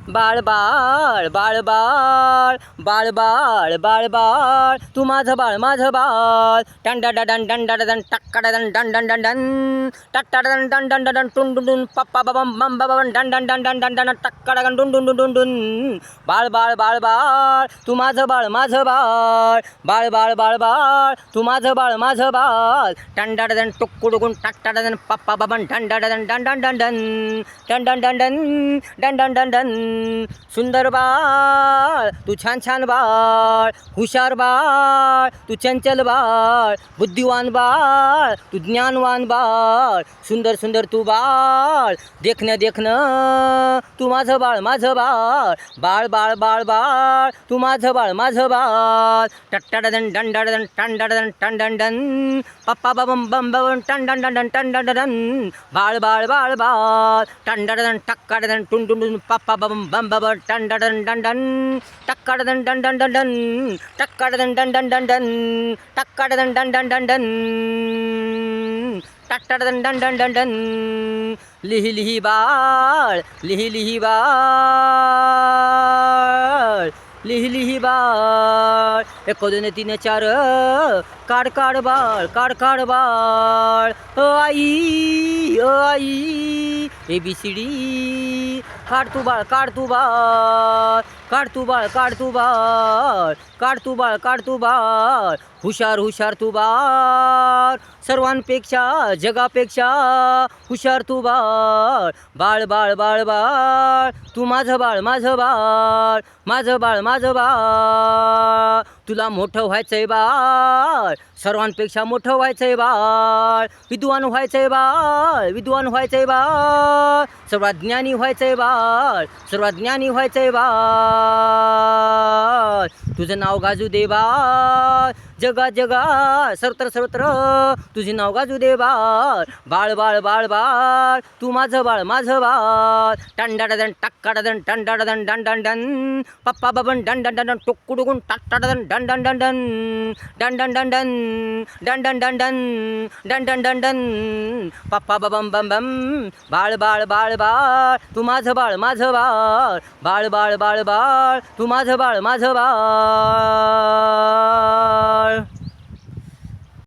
बाळ बाळ बाळ बाळ बाळ बाळ बाळ बाळ तू माझं बाळ माझं बाळ टंडा डन डंडा डन टक्का डन डन डन डन डन टट्टा डन डन डन डन टुन टुन टुन पप्पा बबम बम बम डन डन डन डन डन डन टक्का डन डुन डुन डुन डुन बाळ बाळ बाळ बाळ तू माझं बाळ माझं बाळ बाळ बाळ बाळ बाळ तू माझं बाळ माझं बाळ टंडा डन टुक्कू डुकून टट्टा डन पप्पा बबन डंडा डन डन डन डन डन डन डन डन डन डन डन डन सुंदर बाळ तू छान छान बाळ हुशार बाळ तू चंचल बाळ बुद्धिवान बाळ तू ज्ञानवान बाळ सुंदर सुंदर तू बाळ देखणं तू माझं बाळ माझं बाळ बाळ बाळ बाळ बाळ तू माझं बाळ माझं बाळ टट्टाडन डंडाडन टंडाडन टंडन पप्पा बबम बम बम टंडन टंडन बाळ बाळ बाळ बाळ टंडाडन टक्काडन टुन टुन पप्पा बबम बम बम टंडन डंडन टक्काडन डंडन डंडन टक्काडन डंडन डंडन टक्काडन डंडन डंडन टट्टाडन डंडन डंडन लिही लिही बाळ लिही लिही बाळ लिही लिही बाळ 1 2 3 4 काढ काढ बाळ काढ काढ बाळ आई ABCD काढ तू बाळ काढ तू बाळ काढ तू बाळ काढ तू बाळ काढ तू बाळ काढ तू बाळ हुशार हुशार तू बाळ सर्वांपेक्षा जगापेक्षा हुशार तू बाळ बाळ बाळ बाळ बाळ तू माझं बाळ माझं बाळ माझं बाळ माझं बाळ तुला मोठं व्हायचंय बाळ सर्वांपेक्षा मोठं व्हायचंय बाळ विद्वान व्हायचंय बाळ विद्वान व्हायचंय बाळ सर्वात ज्ञानी व्हायचंय बाळ सर्वात ज्ञानी व्हायचंय बाळ तुझं नाव गाजू दे बाळ जगा जगा सर्वत्र सर्वत्र तुझे नाव गाजू दे बाळ बाळ बाळ बाळ बाळ तू माझं बाळ माझं बाळ टंडाडन टक्काडन टंडाडन डन डन डन पप्पा बबन डन डन डन टुक्कुडुकून टट्टाडन डन डन डन डन डन डन डन डन डन डन डन डन डन डन डन डन पप्पा बबम बम बम बाळ बाळ बाळ बाळ तू माझं बाळ माझं बाळ बाळ बाळ बाळ बाळ तू माझं बाळ माझं बाळ